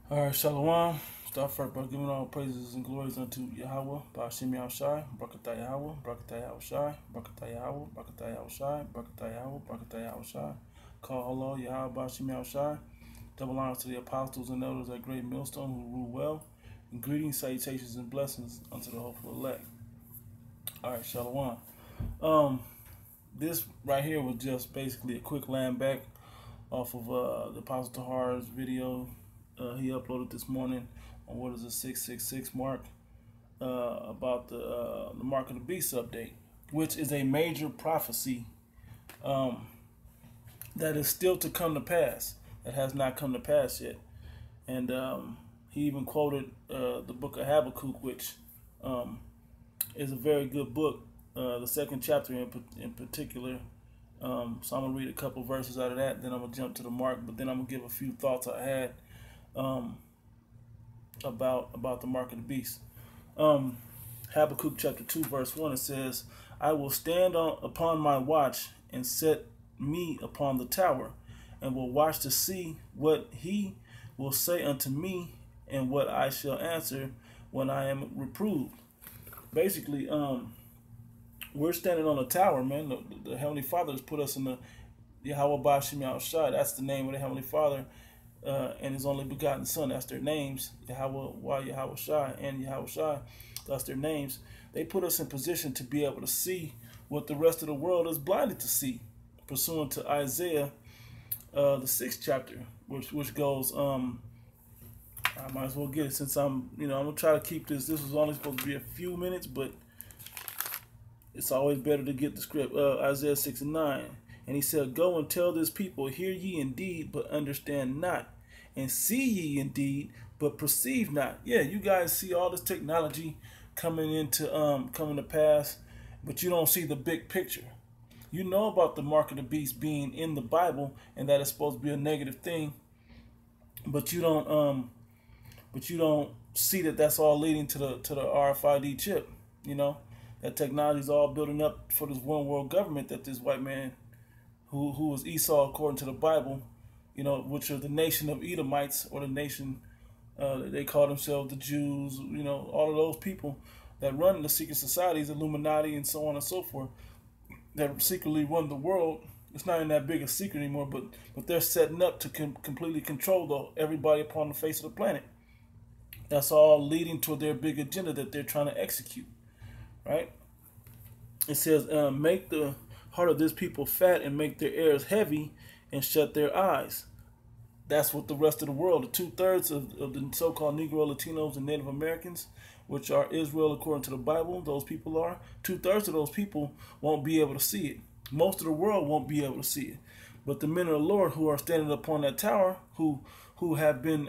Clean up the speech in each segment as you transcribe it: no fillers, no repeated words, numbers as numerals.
All right, Shalom. Start first by giving all praises and glories unto Yahweh, Ba'ashim Yahushai, Barakatah Yahweh, Barakatah Yahushai, Barakatah Yahweh, Barakatah Yahushai, Barakatah Yahweh, Barakatah Yahushai. Call Allah, Yahweh, Ba'ashim Yahushai. Double honors to the apostles and elders at Great Millstone who rule well. And greetings, salutations, and blessings unto the hopeful elect. All right, Shalom. Um, this right here was just basically a quick land back off of the Apostle Tahar's video he uploaded this morning on what is the 666 mark about the Mark of the Beast update, which is a major prophecy that is still to come to pass, that has not come to pass yet. And he even quoted the book of Habakkuk, which is a very good book, the second chapter in particular. So I'm going to read a couple verses out of that, then I'm going to jump to the mark, but then I'm going to give a few thoughts I had about the mark of the beast. Habakkuk chapter 2 verse 1, it says, I will stand upon my watch and set me upon the tower, and will watch to see what he will say unto me, and what I shall answer when I am reproved. Basically, we're standing on a tower, man. The Heavenly Father has put us in the Yahweh Ba'ashim Yahushai. That's the name of the Heavenly Father and His only begotten Son. That's their names. Yahweh Yahushai and Yahushai. That's their names. They put us in position to be able to see what the rest of the world is blinded to see, pursuant to Isaiah, the 6th chapter, which goes. I might as well get it since I'm gonna try to keep this. This was only supposed to be a few minutes, but it's always better to get the script. Isaiah 6 and 9. And he said, Go and tell this people, hear ye indeed, but understand not. And see ye indeed, but perceive not. Yeah, you guys see all this technology coming to pass, but you don't see the big picture. You know about the mark of the beast being in the Bible and that it's supposed to be a negative thing, but you don't see that that's all leading to the RFID chip. That technology is all building up for this one world government that this white man, who was Esau according to the Bible, which are the nation of Edomites, or the nation they call themselves the Jews, all of those people that run the secret societies, Illuminati, and so on and so forth, that secretly run the world. It's not in that big a secret anymore, but they're setting up to completely control everybody upon the face of the planet. That's all leading to their big agenda that they're trying to execute. Right? It says, make the heart of this people fat and make their ears heavy and shut their eyes. That's what the rest of the world, the 2/3 of the so-called Negro, Latinos, and Native Americans, which are Israel according to the Bible, those people are. 2/3 of those people won't be able to see it. Most of the world won't be able to see it. But the men of the Lord who are standing upon that tower, who have been,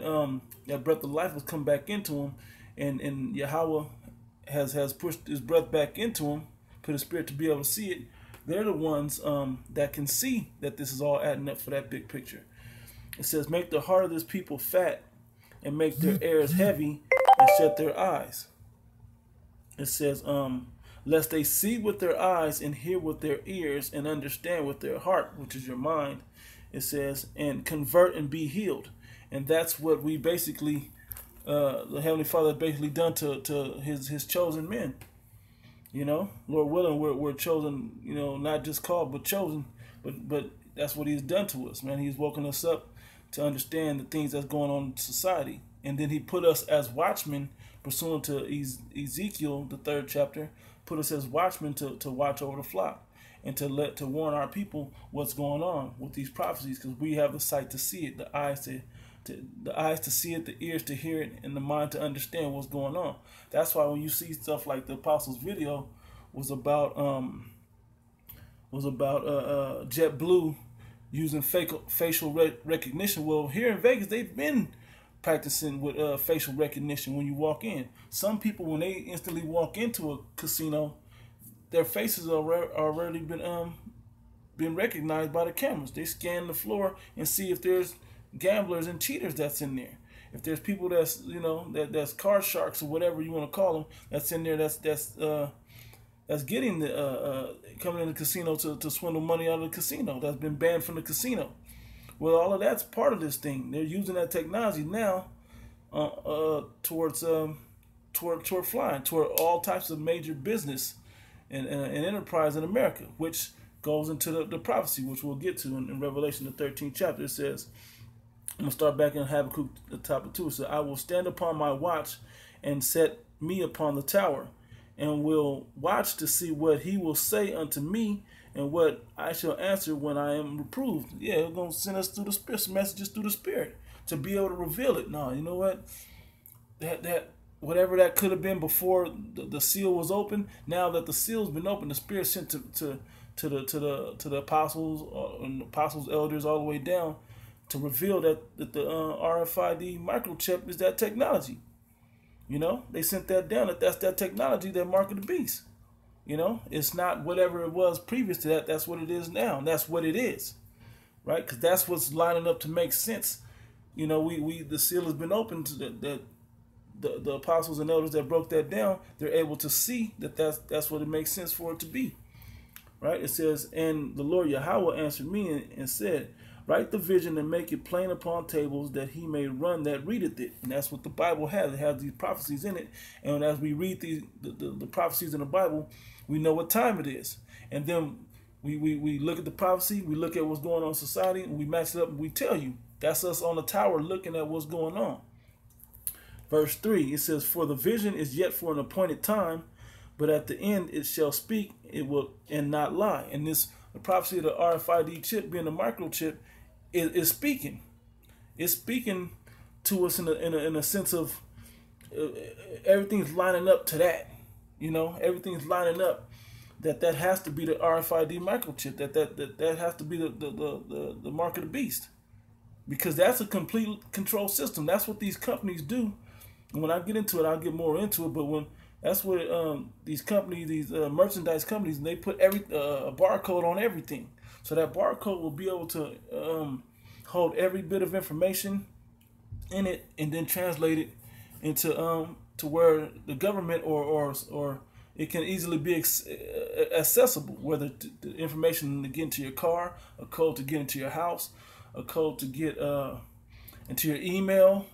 that breath of life has come back into them, and Yahweh has pushed his breath back into him, put his spirit to be able to see it. They're the ones that can see that this is all adding up for that big picture. It says, make the heart of this people fat and make their ears heavy and shut their eyes. It says, lest they see with their eyes and hear with their ears and understand with their heart, which is your mind. It says, and convert and be healed. And that's what we basically, the Heavenly Father basically done to his chosen men. Lord willing, we're chosen, not just called, but chosen. But that's what He's done to us, man. He's woken us up to understand the things that's going on in society. And then He put us as watchmen, pursuant to Ezekiel, the 3rd chapter, put us as watchmen to watch over the flock and to warn our people what's going on with these prophecies, because we have the sight to see it, the eyes to see it, the ears to hear it, and the mind to understand what's going on. That's why when you see stuff like the Apostles' video was about JetBlue using facial recognition. Well, here in Vegas, they've been practicing with facial recognition when you walk in. Some people, when they instantly walk into a casino, their faces are already been recognized by the cameras. They scan the floor and see if there's gamblers and cheaters that's in there. If there's people that's that's card sharks or whatever you want to call them, that's in there, that's getting the coming in the casino to swindle money out of the casino, that's been banned from the casino. Well, all of that's part of this thing. They're using that technology now toward flying, toward all types of major business and enterprise in America, which goes into the prophecy, which we'll get to in Revelation, the 13th chapter. It says, I'm going to start back in Habakkuk, the top of 2. It says, I will stand upon my watch and set me upon the tower, and will watch to see what he will say unto me, and what I shall answer when I am reproved. Yeah, it's going to send us through the Spirit, some messages through the Spirit, to be able to reveal it. No, you know what? That whatever that could have been before the seal was open, now that the seal's been opened, the Spirit sent to the apostles and apostles, elders, all the way down, to reveal that the RFID microchip is that technology. You know, they sent that down, that's that technology, that mark of the beast. You know, it's not whatever it was previous to that. That's what it is now. And that's what it is, right? Because that's what's lining up to make sense. You know, the seal has been opened to the apostles and elders that broke that down. They're able to see that's what it makes sense for it to be, right? It says, and the Lord Yahweh answered me and said, write the vision and make it plain upon tables, that he may run that readeth it. And that's what the Bible has. It has these prophecies in it. And as we read the prophecies in the Bible, we know what time it is. And then we look at the prophecy, we look at what's going on in society, and we match it up, and we tell you. That's us on the tower looking at what's going on. Verse 3, it says, for the vision is yet for an appointed time, but at the end it shall speak, it will and not lie. And the prophecy of the RFID chip, being a microchip, is speaking. It's speaking to us in a sense of everything's lining up to that. You know, everything's lining up that has to be the RFID microchip. That has to be the mark of the beast, because that's a complete control system. That's what these companies do. And when I get into it, I'll get more into it. But that's what these companies, these merchandise companies, they put a barcode on everything. So that barcode will be able to hold every bit of information in it, and then translate it into to where the government or it can easily be accessible. Whether the information to get into your car, a code to get into your house, a code to get into your email,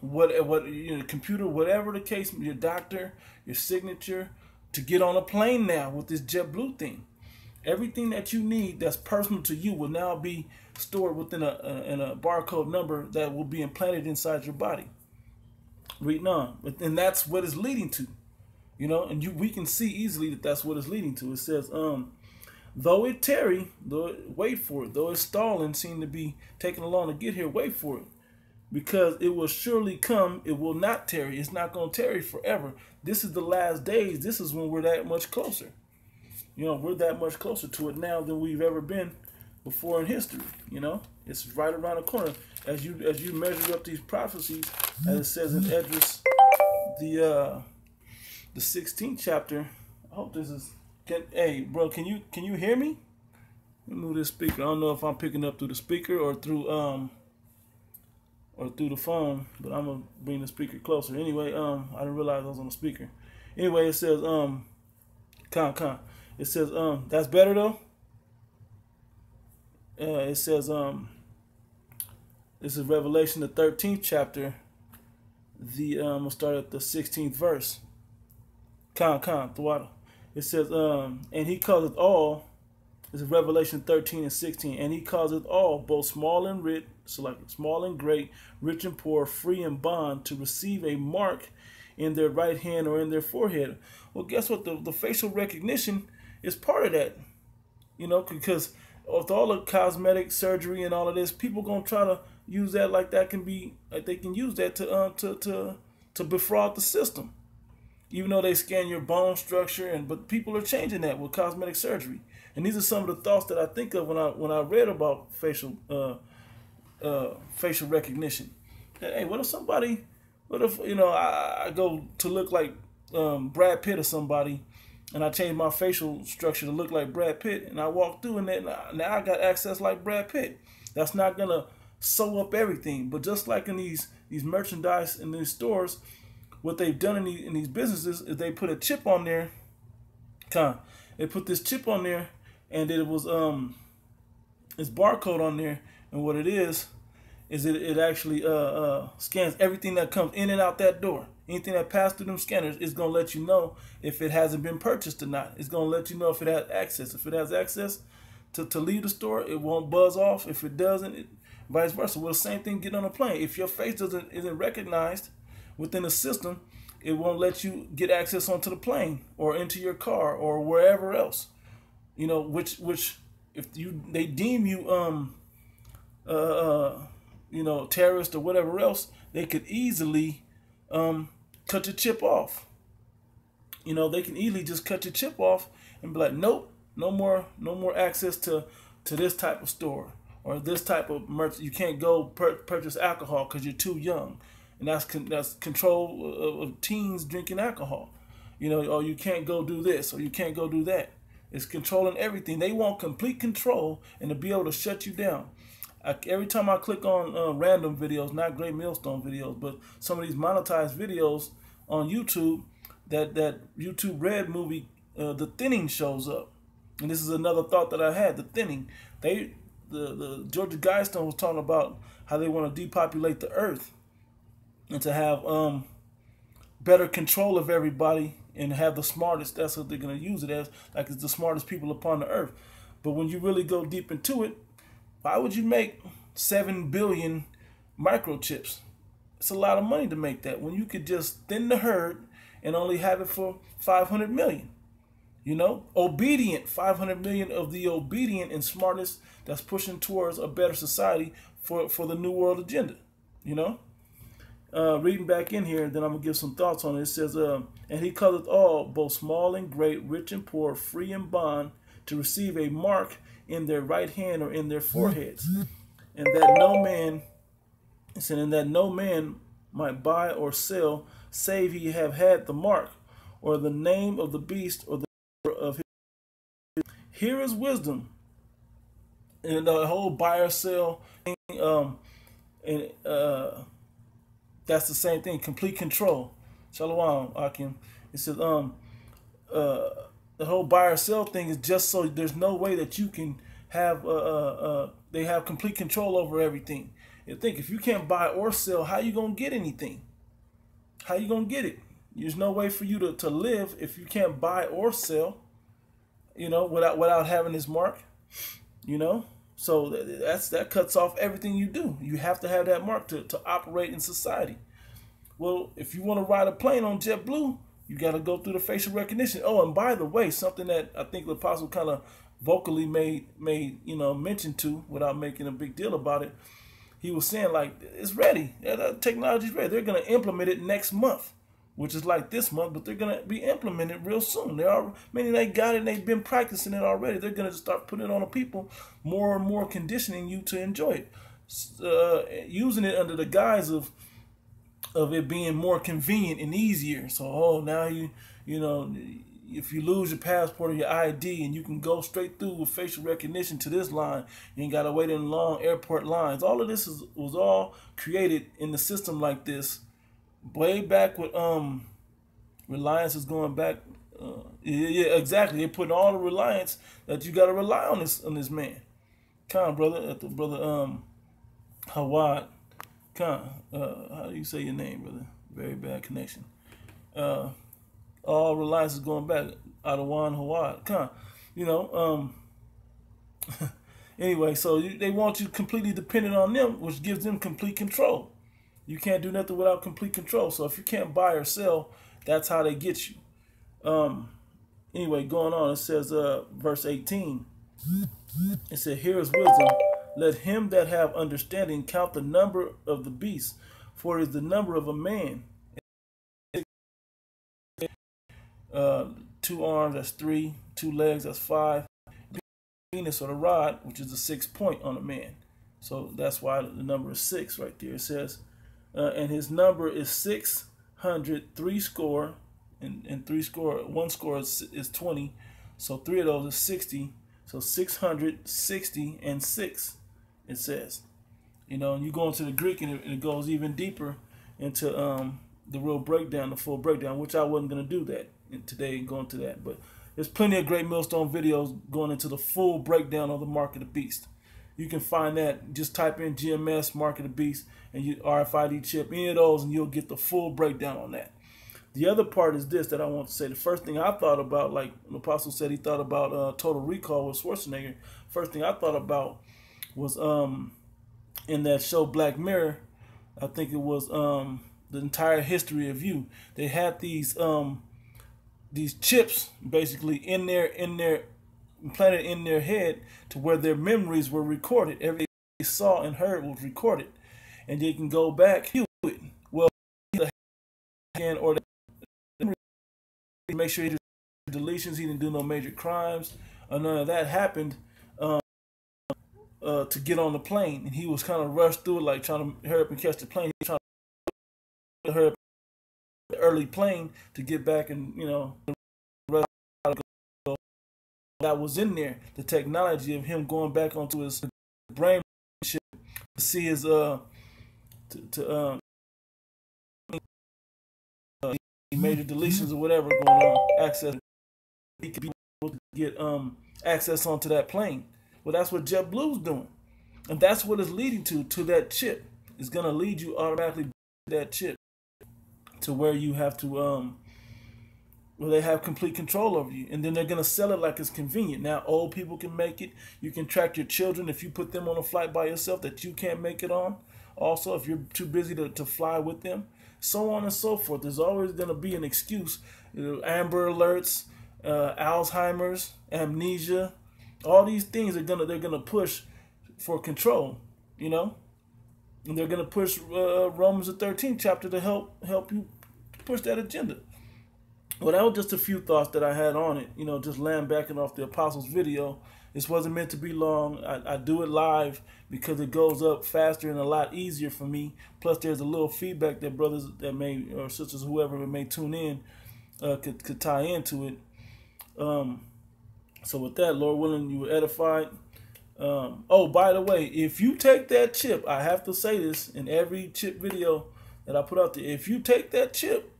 computer, whatever the case, your doctor, your signature, to get on a plane now with this JetBlue thing. Everything that you need that's personal to you will now be stored within a barcode number that will be implanted inside your body. Reading on, and that's what it's leading to, you know. And we can see easily that that's what it's leading to. It says, though it tarry, wait for it. Though it's stalling, seem to be taking along to get here, wait for it, because it will surely come. It will not tarry. It's not going to tarry forever. This is the last days. This is when we're that much closer. You know, we're that much closer to it now than we've ever been before in history. You know, it's right around the corner. As you measure up these prophecies, as it says in Esdras, the 16th chapter. I hope this is. Hey, bro, can you hear me? Let me move this speaker. I don't know if I'm picking up through the speaker or through the phone, but I'm gonna bring the speaker closer. Anyway, I didn't realize I was on the speaker. Anyway, it says It says that's better though. It says this is Revelation, the 13th chapter. I'm gonna start at the 16th verse. It says and he causeth all. This is Revelation 13 and 16. And he causeth all, both small and rich, so like small and great, rich and poor, free and bond, to receive a mark in their right hand or in their forehead. Well, guess what? The facial recognition is part of that. You know, because with all the cosmetic surgery and all of this, people gonna try to use that like they can use that to defraud the system. Even though they scan your bone structure, but people are changing that with cosmetic surgery. And these are some of the thoughts that I think of when I read about facial recognition. Hey, what if I go to look like Brad Pitt or somebody, and I change my facial structure to look like Brad Pitt, and I walk through, and then now I got access like Brad Pitt. That's not gonna sew up everything, but just like in these merchandise in these stores, what they've done in these businesses is they put a chip on there. They put this chip on there, and it was it's barcode on there, and what it is is it actually scans everything that comes in and out that door. Anything that passes through them scanners is going to let you know if it hasn't been purchased or not. It's going to let you know if it has access. If it has access to leave the store, it won't buzz off. If it doesn't, vice versa. Well, the same thing get on a plane. If your face isn't recognized within the system, it won't let you get access onto the plane or into your car or wherever else. You know, which if they deem you you know, terrorist or whatever else, they could easily cut your chip off. You know, they can easily just cut your chip off and be like, nope, no more access to this type of store or this type of merch. You can't go purchase alcohol because you're too young, and that's control of teens drinking alcohol. You know, or you can't go do this or you can't go do that. It's controlling everything. They want complete control and to be able to shut you down. Every time I click on random videos, not Great Millstone videos, but some of these monetized videos on YouTube, that YouTube Red movie, The Thinning, shows up. And this is another thought that I had, The Thinning. The Georgia Guidestone was talking about how they want to depopulate the earth and to have better control of everybody and have the smartest. That's what they're going to use it as, like it's the smartest people upon the earth. But when you really go deep into it, why would you make 7 billion microchips? It's a lot of money to make that when you could just thin the herd and only have it for 500 million. You know, obedient, 500 million of the obedient and smartest that's pushing towards a better society for the New World agenda. You know, reading back in here, then I'm going to give some thoughts on it. It says, and he calleth all, both small and great, rich and poor, free and bond, to receive a mark in their right hand or in their foreheads, and that no man, and that no man might buy or sell, save he have had the mark, or the name of the beast, or the number of his. Here is wisdom, and the whole buy or sell thing, and that's the same thing. Complete control. Shalom, Akim. It says the whole buy or sell thing is just so there's no way that you can have they have complete control over everything. You think if you can't buy or sell, how you gonna get anything? How you gonna get it? There's no way for you to live if you can't buy or sell. You know, without having this mark. You know, so that cuts off everything you do. You have to have that mark to operate in society. Well, if you want to ride a plane on JetBlue, you got to go through the facial recognition. Oh, and by the way, something that I think the apostle kind of vocally made mention to without making a big deal about it. He was saying, like, it's ready. The technology's ready. They're going to implement it next month, which is like this month, but they're going to be implemented real soon. Meaning they got it and they've been practicing it already. They're going to start putting it on the people, more and more conditioning you to enjoy it, using it under the guise of it being more convenient and easier. So, now you know, if you lose your passport or your ID and you can go straight through with facial recognition to this line, you ain't got to wait in long airport lines. All of this was all created in the system like this way back with Reliance is going back. Yeah, exactly. They're putting all the reliance that you got to rely on this man. Come on, brother, Hawad. How do you say your name, brother? Very bad connection. All reliance is going back. Adawan Hawad. You know. Anyway, so they want you completely dependent on them, which gives them complete control. You can't do nothing without complete control. So if you can't buy or sell, that's how they get you. Anyway, going on, it says, verse 18. It said, here is wisdom. Let him that have understanding count the number of the beast, for it is the number of a man. 2 arms, that's 3. 2 legs, that's 5. Penis or the rod, which is the 6th point on a man. So that's why the number is 6 right there. It says, and his number is 603 score, and 3 score, 1 score is 20. So 3 of those is 60. So 660 and 6. It says, you know, and you go into the Greek and it goes even deeper into the real breakdown, the full breakdown, which I wasn't going to do that today and go into that. But there's plenty of Great Millstone videos going into the full breakdown of the mark of the beast. You can find that. Just type in GMS, Mark of the Beast, and you RFID chip, any of those, and you'll get the full breakdown on that. The other part is this that I want to say. The first thing I thought about, like the Apostle said he thought about Total Recall with Schwarzenegger. First thing I thought about was in that show Black Mirror, I think it was the entire history of you. They had these chips basically in their implanted in their head to where their memories were recorded. Everything they saw and heard was recorded, and they can go back to it. Well, again, or make sure he did deletions, he didn't do no major crimes, none of that happened. To get on the plane, and he was kind of rushed through it, like trying to hurry up and catch the plane. He was trying to hurry up the early plane to get back, and that was in there. The technology of him going back onto his brain chip to see his major deletions or whatever going on. Access, he could be able to get access onto that plane. Well, that's what JetBlue's doing. And that's what it's leading to that chip. It's going to lead you automatically to that chip to where you have to, where they have complete control over you. And then they're going to sell it like it's convenient. Now, old people can make it. You can track your children if you put them on a flight by yourself that you can't make it on. Also, if you're too busy to fly with them. So on and so forth. There's always going to be an excuse. Amber alerts, Alzheimer's, amnesia. All these things they're gonna push for control, and they're gonna push Romans the 13th chapter to help you push that agenda. Well, that was just a few thoughts that I had on it. Just backing off the Apostles video. This wasn't meant to be long. I do it live because it goes up faster and a lot easier for me. Plus, there's a little feedback that brothers that may or sisters, whoever may tune in, could tie into it. So with that, Lord willing, you were edified. Oh, by the way, if you take that chip, I have to say this in every chip video that I put out there. If you take that chip,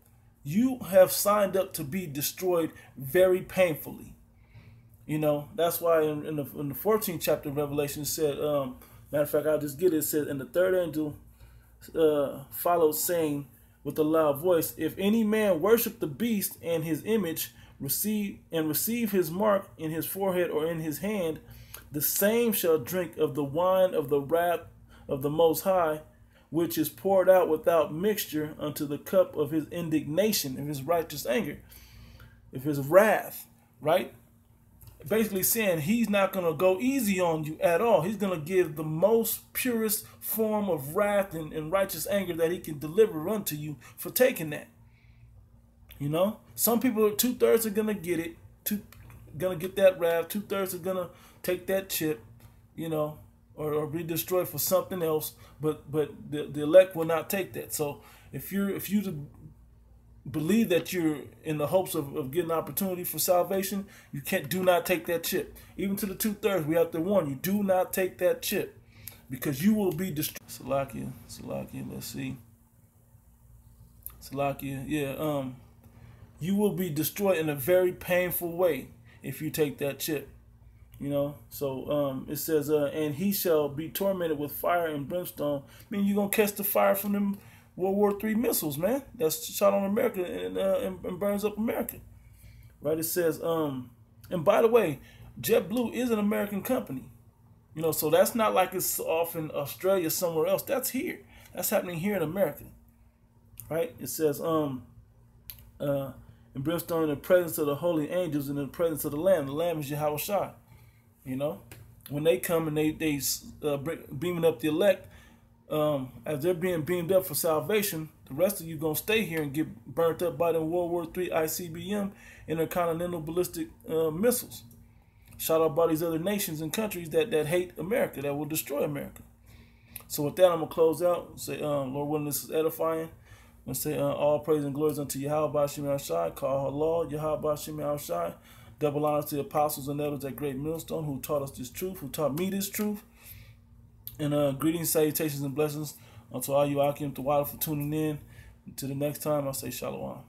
you have signed up to be destroyed very painfully. That's why in the 14th chapter of Revelation it said, matter of fact, I'll just get it. It said, and the third angel followed, saying with a loud voice, if any man worship the beast and his image, receive his mark in his forehead or in his hand, the same shall drink of the wine of the wrath of the Most High, which is poured out without mixture unto the cup of his indignation, of his righteous anger, of his wrath, right? Basically saying he's not going to go easy on you at all. He's going to give the most purest form of wrath and righteous anger that he can deliver unto you for taking that. Some people, 2/3 are gonna get it, gonna get that wrath. 2/3 are gonna take that chip, or be destroyed for something else. But the elect will not take that. So if you believe that you're in the hopes of getting an opportunity for salvation, do not take that chip. Even to the 2/3, we have to warn you: do not take that chip, because you will be destroyed. Salakia. Let's see. Salakia. Yeah. You will be destroyed in a very painful way if you take that chip. So it says, and he shall be tormented with fire and brimstone. You're going to catch the fire from them World War III missiles, man. That's shot on America and burns up America. Right? It says, and by the way, JetBlue is an American company. So that's not like it's off in Australia somewhere else. That's here. That's happening here in America. Right? It says, and brimstone in the presence of the holy angels and in the presence of the Lamb. The Lamb is Yahweh Shai. When they come and they beaming up the elect, as they're being beamed up for salvation, the rest of you gonna stay here and get burnt up by the World War III ICBM intercontinental ballistic missiles, shot out by these other nations and countries that hate America, that will destroy America. So with that, I'm gonna close out. Say, Lord willing, this is edifying. I'm going to say all praise and glories unto Yahweh Bashim Al-Shai, call her Lord, Yahweh Bashim Al-Shai. Double honors to the apostles and elders at Great Millstone who taught us this truth, who taught me this truth. And greetings, salutations, and blessings unto all you Akim Tawada for tuning in. Until the next time, I say Shalom.